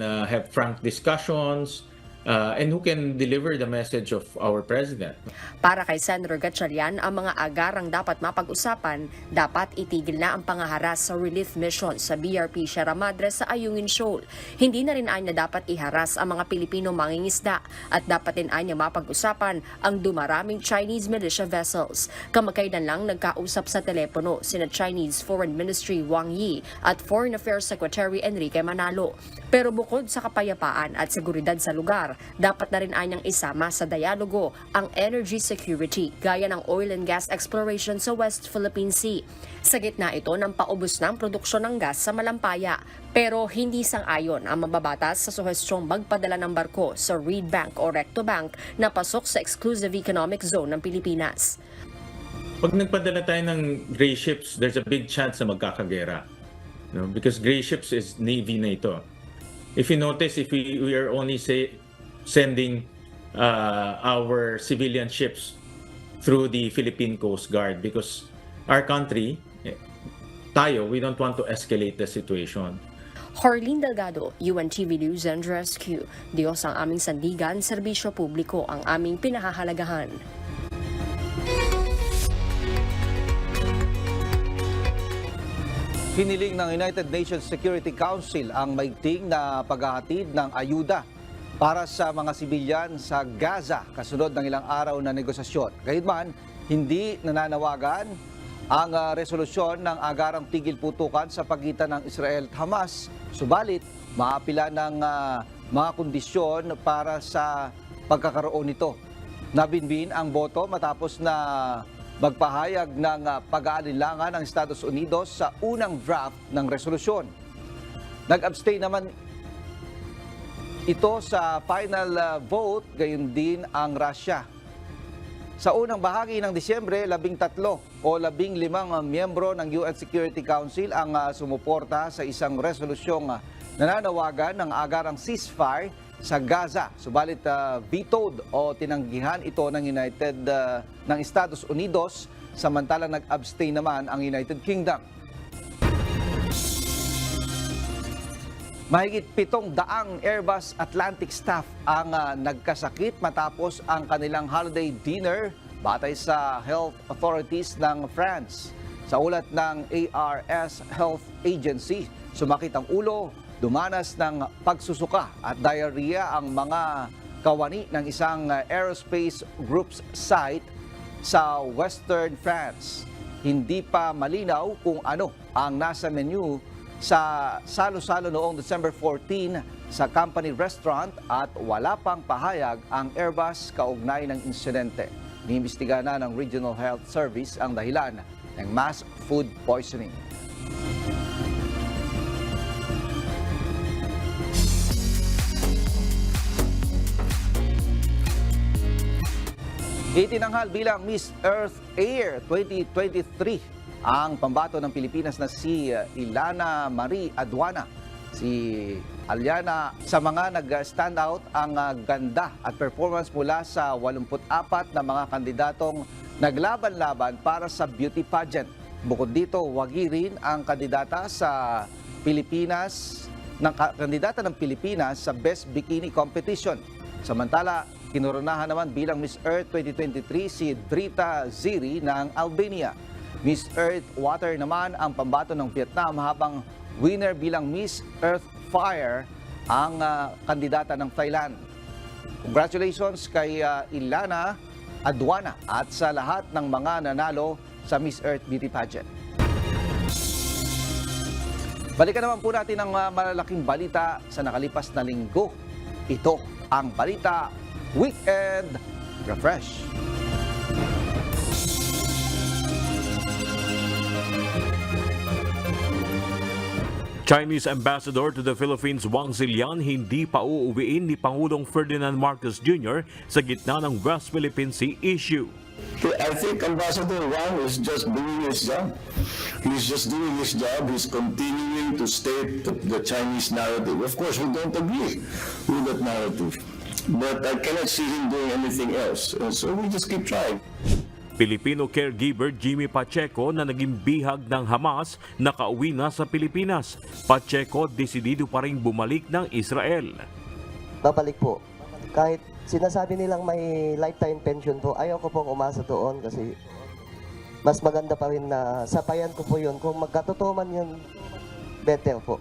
have frank discussions, and who can deliver the message of our president. Para kay Senator Gatchalian, ang mga agarang dapat mapag-usapan, dapat itigil na ang pangaharas sa relief mission sa BRP Sierra Madre sa Ayungin Shoal. Hindi na rin anya dapat iharas ang mga Pilipino mangingisda at dapat din anya mapag-usapan ang dumaraming Chinese militia vessels. Kamakailan lang nagkausap sa telepono sina Chinese Foreign Ministry Wang Yi at Foreign Affairs Secretary Enrique Manalo. Pero bukod sa kapayapaan at seguridad sa lugar, lugar, dapat na rin anyang isama sa dialogo ang energy security gaya ng oil and gas exploration sa West Philippine Sea. Sa gitna ito ng paubos ng produksyon ng gas sa Malampaya. Pero hindi sang-ayon ang mababatas sa suhestyong magpadala ng barko sa Reed Bank o Recto Bank na pasok sa exclusive economic zone ng Pilipinas. Pag nagpadala tayo ng gray ships, there's a big chance na magkakagera. No? Because gray ships is Navy na ito. If you notice, if we are only sending our civilian ships through the Philippine Coast Guard because our country, we don't want to escalate the situation. Harleen Delgado, UNTV News and Rescue. Diyos ang aming sandigan, serbisyo publiko ang aming pinahahalagahan. Hiniling ng United Nations Security Council ang maigting na paghahatid ng ayuda para sa mga sibilyan sa Gaza kasunod ng ilang araw na negosasyon. Gayunman, hindi nananawagan ang resolusyon ng agarang tigil putukan sa pagitan ng Israel at Hamas. Subalit, maapila ng mga kondisyon para sa pagkakaroon nito. Nabinbin ang boto matapos na magpahayag ng pag-aalinlangan ng Estados Unidos sa unang draft ng resolusyon. Nag-abstain naman ito sa final vote, gayon din ang Russia. Sa unang bahagi ng Disyembre, 13 o 15 miyembro ng UN Security Council ang sumuporta sa isang resolusyong nananawagan ng agarang ceasefire sa Gaza. Subalit vetoed o tinanggihan ito ng Estados Unidos, samantalang nag-abstain naman ang United Kingdom. Mahigit 700 Airbus Atlantic staff ang nagkasakit matapos ang kanilang holiday dinner batay sa health authorities ng France. Sa ulat ng ARS Health Agency, sumakit ang ulo, dumanas ng pagsusuka at diarrhea ang mga kawani ng isang aerospace group's site sa Western France. Hindi pa malinaw kung ano ang nasa menu sa salo-salo noong December 14 sa company restaurant at wala pang pahayag ang Airbus kaugnay ng insidente. Iniimbestiga na ng Regional Health Service ang dahilan ng mass food poisoning. Itinanghal bilang Miss Earth Air 2023 ang pambato ng Pilipinas na si Ilana Marie Aduana. Si Aliana, sa mga nag-stand out ang ganda at performance mula sa 84 na mga kandidatong naglaban-laban para sa beauty pageant. Bukod dito, wagi rin ang kandidata sa Pilipinas, kandidata ng Pilipinas sa Best Bikini Competition. Samantala, kinoronahan naman bilang Miss Earth 2023 si Drita Ziri ng Albania. Miss Earth Water naman ang pambato ng Vietnam habang winner bilang Miss Earth Fire ang kandidata ng Thailand. Congratulations kay Ilana Aduana at sa lahat ng mga nanalo sa Miss Earth Beauty Pageant. Balikan naman po natin ang malalaking balita sa nakalipas na linggo. Ito ang Balita Weekend Refresh. Chinese Ambassador to the Philippines Wang Zilian hindi pa uuwiin ni Pangulong Ferdinand Marcos Jr. sa gitna ng West Philippine Sea issue. I think Ambassador Wang is just doing his job. He's just doing his job. He's continuing to state the Chinese narrative. Of course, we don't agree with that narrative. But I cannot see him doing anything else. So we just keep trying. Filipino caregiver Jimmy Pacheco na naging bihag ng Hamas nakauwi na sa Pilipinas. Pacheco desidido pa rin bumalik ng Israel. Babalik po. Kahit sinasabi nilang may lifetime pension po, ayaw ko pong umasa doon kasi mas maganda pa rin na sapayan ko po yun. Kung magkatotoo man yun, better po.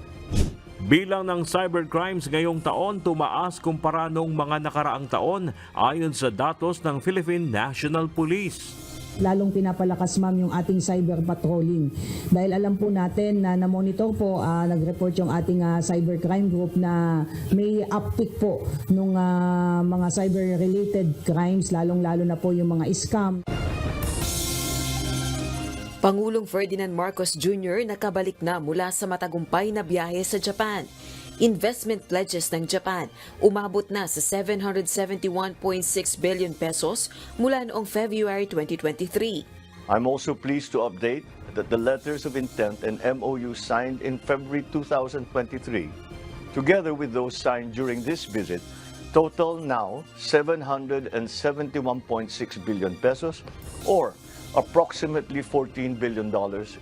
Bilang ng cybercrimes ngayong taon tumaas kumpara noong mga nakaraang taon ayon sa datos ng Philippine National Police. lalong pinapalakas ma'am yung ating cyber patrolling. Dahil alam po natin na na-monitor po, nag-report yung ating cybercrime group na may uptick po nung mga cyber-related crimes, lalong-lalo na po yung mga scam. Pangulong Ferdinand Marcos Jr. nakabalik na mula sa matagumpay na biyahe sa Japan. Investment pledges ng Japan umabot na sa 771.6 billion pesos mula noong February 2023. I'm also pleased to update that the letters of intent and MOU signed in February 2023, together with those signed during this visit, total now 771.6 billion pesos or approximately $14 billion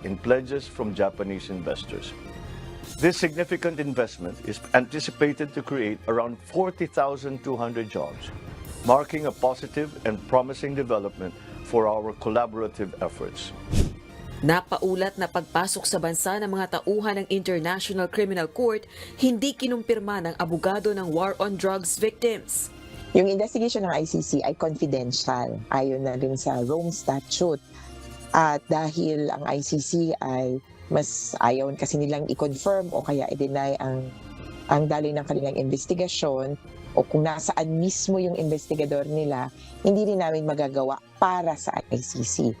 in pledges from Japanese investors. This significant investment is anticipated to create around 40,200 jobs, marking a positive and promising development for our collaborative efforts. Napaulat na pagpasok sa bansa ng mga tauhan ng International Criminal Court, hindi kinumpirma ng abogado ng war on drugs victims. Yung investigation ng ICC ay confidential, ayon na rin sa Rome Statute. At dahil ang ICC ay mas ayaw kasi nilang i-confirm o kaya i-deny ang daloy ng kanilang investigasyon o kung nasaan mismo yung investigador nila, hindi rin namin magagawa para sa ICC.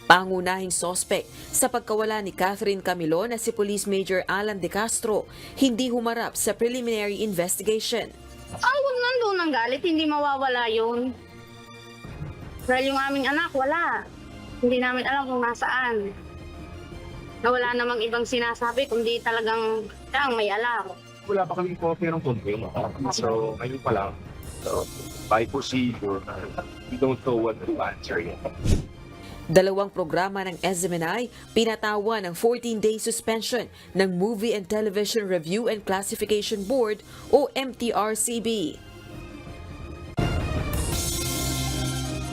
Pangunahing sospek sa pagkawala ni Catherine Camilo na si Police Major Alan De Castro hindi humarap sa preliminary investigation. Huwag nandun ang galit, hindi mawawala yun. Dahil yung aming anak, wala. Hindi namin alam kung nasaan. Wala namang ibang sinasabi, kundi talagang may alam. Wala pa kaming copy ng confirm. So, ngayon pa lang, by procedure, we don't know what to answer yet. Dalawang programa ng SMNI pinatawan ng 14-day suspension ng Movie and Television Review and Classification Board o MTRCB.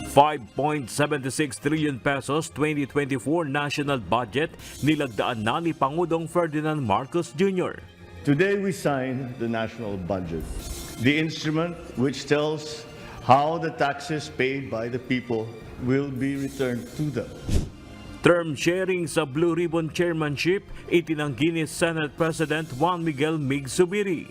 5.76 trillion pesos 2024 national budget nilagdaan na ni Pangulong Ferdinand Marcos Jr. Today we sign the national budget, the instrument which tells how the taxes paid by the people will be returned to them. Term sharing sa Blue Ribbon Chairmanship itinanggi ni Senate President Juan Miguel Mig Zubiri.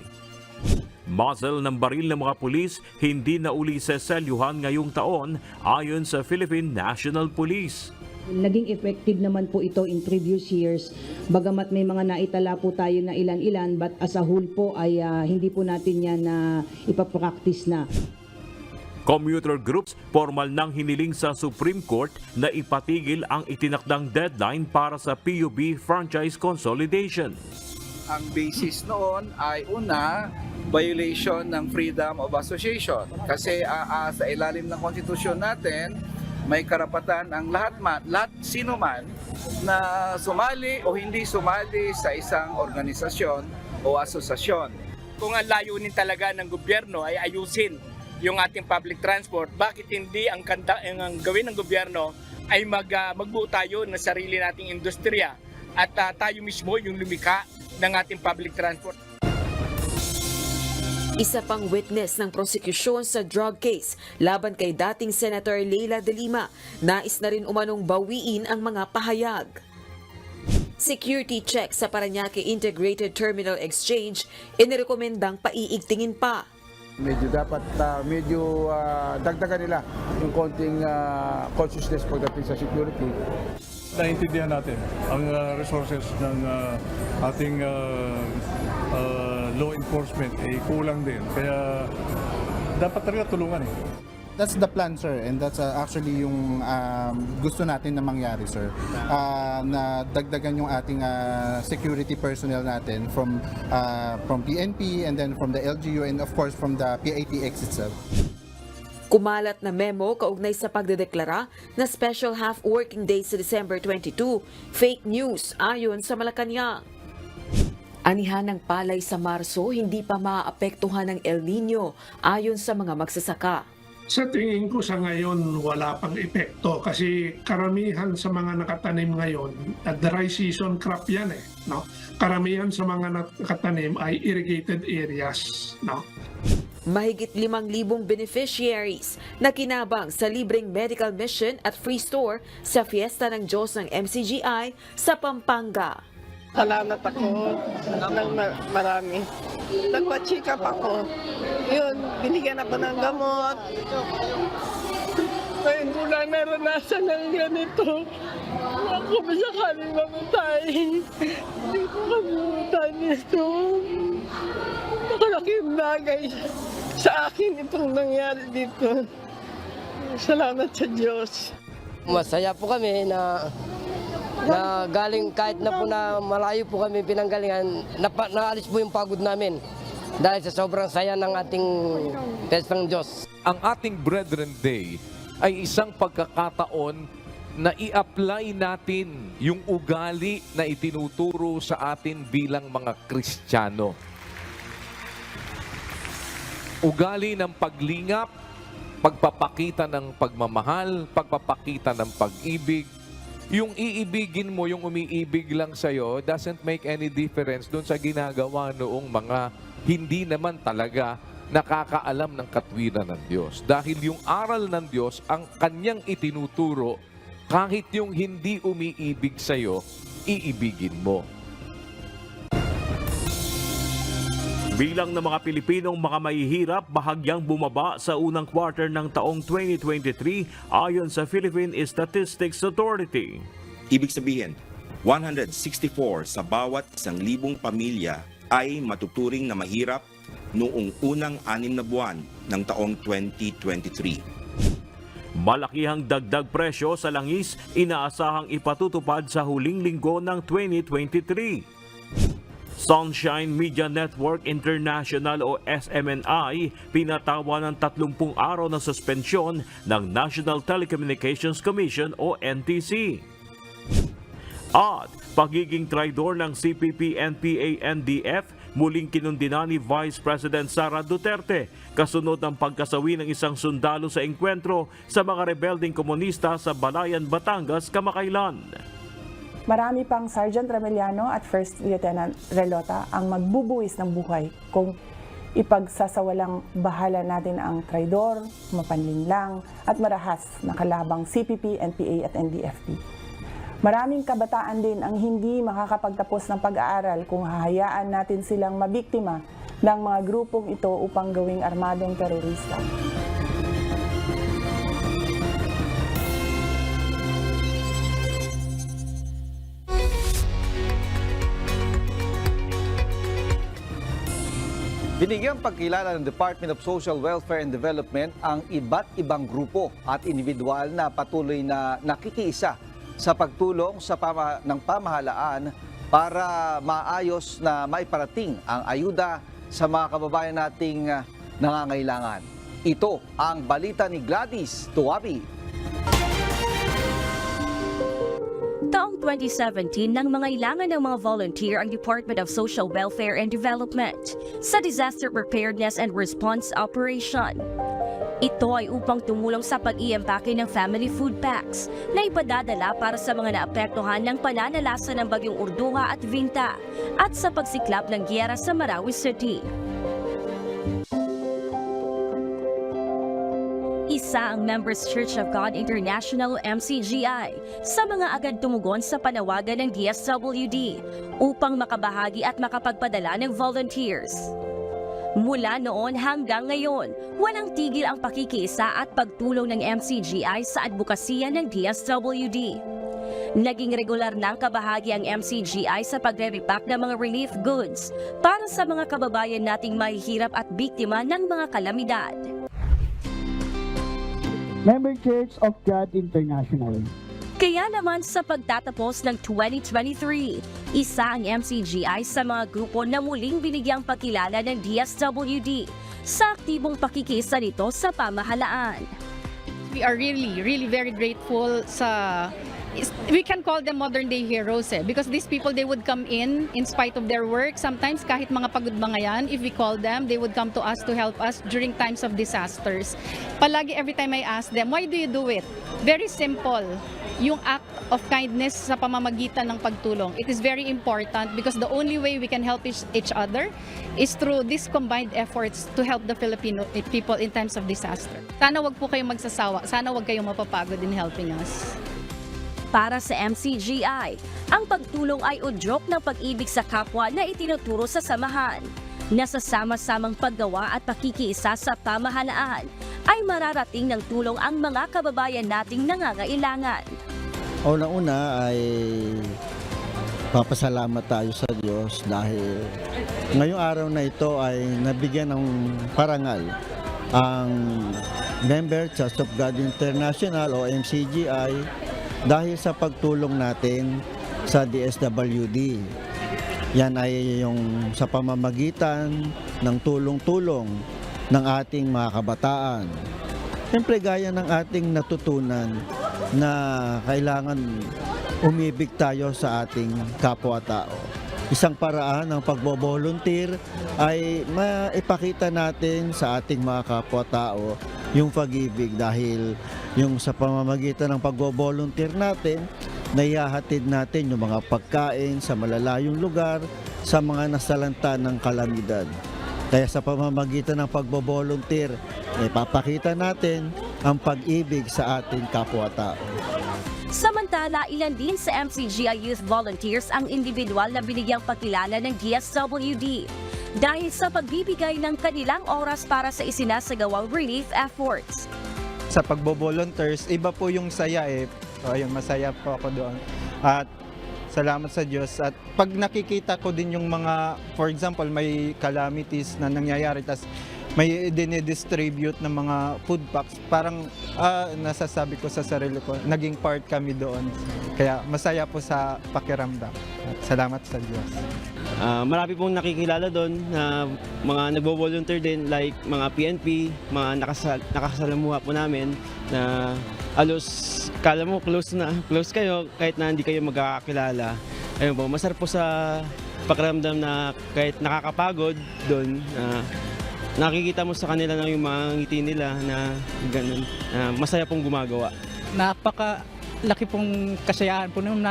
Muzzle ng baril ng mga pulis hindi na uli seselyuhan ngayong taon ayon sa Philippine National Police. Naging effective naman po ito in previous years. Bagamat may mga naitala po tayo na ilan-ilan, but as a whole po ay hindi po natin yan na ipapractice na. Commuter groups formal nang hiniling sa Supreme Court na ipatigil ang itinakdang deadline para sa PUB franchise consolidation. Ang basis noon ay una, violation ng freedom of association. Kasi sa ilalim ng konstitusyon natin, may karapatan ang lahat sino man na sumali o hindi sumali sa isang organisasyon o asosasyon. Kung ang layunin talaga ng gobyerno ay ayusin yung ating public transport, bakit hindi ang gawin ng gobyerno ay magbuo tayo ng sarili nating industriya at tayo mismo yung lumika ng ating public transport. Isa pang witness ng prosekusyon sa drug case laban kay dating Senator Leila De Lima, nais na rin umanong bawiin ang mga pahayag. Security check sa Parañaque Integrated Terminal Exchange, inirekomendang paiigtingin pa. Medyo dapat dagdagan nila yung konting consciousness pagdating sa security. Naintindihan natin ang resources ng ating law enforcement kulang din. Kaya dapat talaga tulungan That's the plan, sir, and that's actually yung gusto natin na mangyari, sir. Na dagdagan yung ating security personnel natin from PNP and then from the LGU and of course from the PITX itself. Kumalat na memo kaugnay sa pagdedeklara na special half working day sa December 22, fake news ayon sa Malacanang. Anihan ng palay sa Marso, hindi pa maaapektuhan ng El Nino ayon sa mga magsasaka. Sa tingin ko sa ngayon wala pang epekto kasi karamihan sa mga nakatanim ngayon, dry season crop yan no? Karamihan sa mga nakatanim ay irrigated areas, no? Mahigit 5,000 beneficiaries na kinabang sa libreng medical mission at free store sa Fiesta ng Diyos ng MCGI sa Pampanga. Salamat ako ng marami. Nagpa-check up ako. Yun, binigyan ako ng gamot. Ngayon ko lang naranasan ng ganito. Ako ba sakaling mamatay? Hindi ko kalimutan nito. Nakalaking bagay sa akin itong nangyari dito. Salamat sa Diyos. Masaya po kami na galing kahit na po na malayo po kami pinanggalingan, naalis po yung pagod namin dahil sa sobrang saya ng ating Pestang Diyos. Ang ating Brethren Day ay isang pagkakataon na i-apply natin yung ugali na itinuturo sa atin bilang mga Kristiyano. Ugali ng paglingap, pagpapakita ng pagmamahal, pagpapakita ng pag-ibig. Yung iibigin mo, yung umiibig lang sa'yo, doesn't make any difference doon sa ginagawa noong mga hindi naman talaga nakakaalam ng katwiran ng Diyos. Dahil yung aral ng Diyos, ang kanyang itinuturo, kahit yung hindi umiibig sa'yo, iibigin mo. Bilang ng mga Pilipinong mga mahihirap, bahagyang bumaba sa unang quarter ng taong 2023 ayon sa Philippine Statistics Authority. Ibig sabihin, 164 sa bawat 1,000 pamilya ay matuturing na mahirap noong unang 6 na buwan ng taong 2023. Malakihang dagdag presyo sa langis inaasahang ipatutupad sa huling linggo ng 2023. Sunshine Media Network International o SMNI pinatawa ng 30 araw na suspensyon ng National Telecommunications Commission o NTC. At pagiging traidor ng CPP, NPA, NDF muling kinundina ni Vice President Sara Duterte kasunod ng pagkasawi ng isang sundalo sa engkwentro sa mga rebelding komunista sa Balayan, Batangas kamakailan. Marami pang Sergeant Remeliano at First Lieutenant Relota ang magbubuwis ng buhay kung ipagsasawalang bahala natin ang traidor, mapanlinlang at marahas na kalabang CPP, NPA at NDFP. Maraming kabataan din ang hindi makakapagtapos ng pag-aaral kung hahayaan natin silang mabiktima ng mga grupong ito upang gawing armadong terorista. Binigyang pagkilala ng Department of Social Welfare and Development ang iba't ibang grupo at individual na patuloy na nakikiisa sa pagtulong ng pamahalaan para maayos na maiparating ang ayuda sa mga kababayan nating nangangailangan. Ito ang balita ni Gladys Tuabi. Taong 2017 nang mangailangan ng mga volunteer ang Department of Social Welfare and Development sa Disaster Preparedness and Response Operation. Ito ay upang tumulong sa pag-iimpake ng family food packs na ipadadala para sa mga naapektuhan ng pananalasa ng Bagyong Urduha at Vinta at sa pagsiklap ng giyera sa Marawi City. Isa ang Members Church of God International MCGI sa mga agad tumugon sa panawagan ng DSWD upang makabahagi at makapagpadala ng volunteers. Mula noon hanggang ngayon, walang tigil ang pakikiisa at pagtulong ng MCGI sa advokasya ng DSWD. Naging regular ng kabahagi ang MCGI sa pagre-repack ng mga relief goods para sa mga kababayan nating mahihirap at biktima ng mga kalamidad. Member Church of God International. Kaya naman sa pagtatapos ng 2023, isa ang MCGI sa mga grupo na muling binigyang pakilala ng DSWD sa aktibong pakikisa nito sa pamahalaan. We are really very grateful sa we can call them modern day heroes because these people, they would come in spite of their work. Sometimes kahit mga pagod mga yan, if we call them, they would come to us to help us during times of disasters. Palagi every time I ask them, why do you do it? Very simple. Yung act of kindness sa pamamagitan ng pagtulong. It is very important because the only way we can help each other is through these combined efforts to help the Filipino people in times of disaster. Sana wag po kayong magsasawa. Sana wag kayong mapapagod in helping us. Para sa MCGI, ang pagtulong ay udyok ng pag-ibig sa kapwa na itinuturo sa samahan. Nasasama-samang paggawa at pakikiisa sa pamahalaan ay mararating ng tulong ang mga kababayan nating nangangailangan. Una-una ay papasalamat tayo sa Diyos dahil ngayong araw na ito ay nabigyan ng parangal ang member Church of God International o MCGI dahil sa pagtulong natin sa DSWD. Yan ay yung sa pamamagitan ng tulong-tulong ng ating mga kabataan. Siyempre gaya ng ating natutunan na kailangan umibig tayo sa ating kapwa-tao. Isang paraan ng pagbo-volunteer ay maipakita natin sa ating mga kapwa-tao yung pag-ibig dahil yung sa pamamagitan ng pagbo-volunteer natin, naihahatid natin yung mga pagkain sa malalayong lugar sa mga nasalanta ng kalamidad. Kaya sa pamamagitan ng pagbo-volunteer, ipapakita natin ang pag-ibig sa ating kapwa-tao. Samantala, ilan din sa MCGI Youth Volunteers ang individual na binigyang pakilala ng DSWD dahil sa pagbibigay ng kanilang oras para sa isinasagawang relief efforts. Sa pagbo-volunteers, iba po yung saya So, ayun, masaya po ako doon. At salamat sa Diyos. At pag nakikita ko din yung mga, for example, may calamities na nangyayari, tas may dinidistribute ng mga food packs, parang nasasabi ko sa sarili ko, naging part kami doon. Kaya masaya po sa pakiramdam. At salamat sa Diyos. Marami pong nakikilala doon na mga nagbo-volunteer din like mga PNP, mga nakasalamuha po namin na alos kala mo close kayo kahit na hindi kayo magkakakilala. Ayun po, masarap po sa pakiramdam na kahit nakakapagod doon, nakikita mo sa kanila na yung mga ngiti nila na ganun, masaya pong gumagawa. Napakalaki pong kasayahan po nung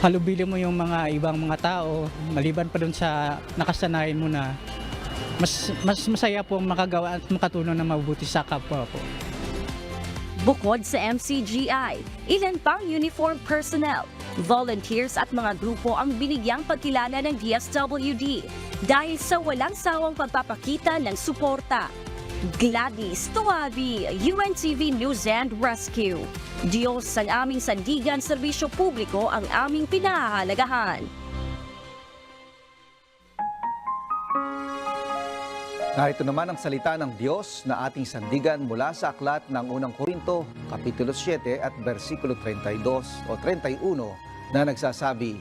halubili mo yung mga ibang mga tao, maliban pa dun sa nakasanayan mo na mas masaya po makagawa at makatulong na mabuti sa kapwa po. Bukod sa MCGI, ilan pang uniform personnel, volunteers at mga grupo ang binigyang pagkilala ng DSWD dahil sa walang sawang pagpapakita ng suporta. Gladys Tuabi, UNTV News and Rescue. Diyos ang aming sandigan, serbisyo publiko ang aming pinahahalagahan. Narito naman ang salita ng Diyos na ating sandigan mula sa aklat ng unang Korinto, Kapitulo 7 at versikulo 32 o 31 na nagsasabi,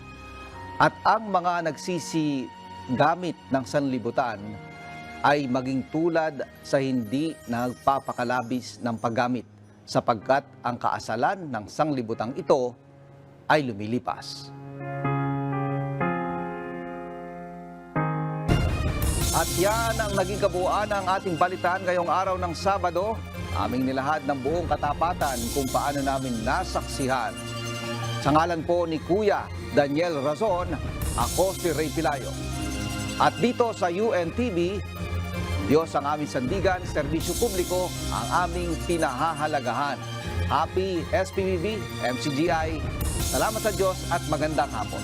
"At ang mga nagsisi gamit ng sanlibutan ay maging tulad sa hindi nagpapakalabis ng paggamit, sapagkat ang kaasalan ng sanglibutang ito ay lumilipas." At yan ang naging kabuuan ng ating balitaan ngayong araw ng Sabado. Aming nilahad ng buong katapatan kung paano namin nasaksihan. Sa ngalan po ni Kuya Daniel Razon, ako si Ray Pilayo. At dito sa UNTV, Diyos ang aming sandigan, serbisyo publiko ang aming pinahahalagahan. Happy SPBB, MCGI. Salamat sa Diyos at magandang hapon.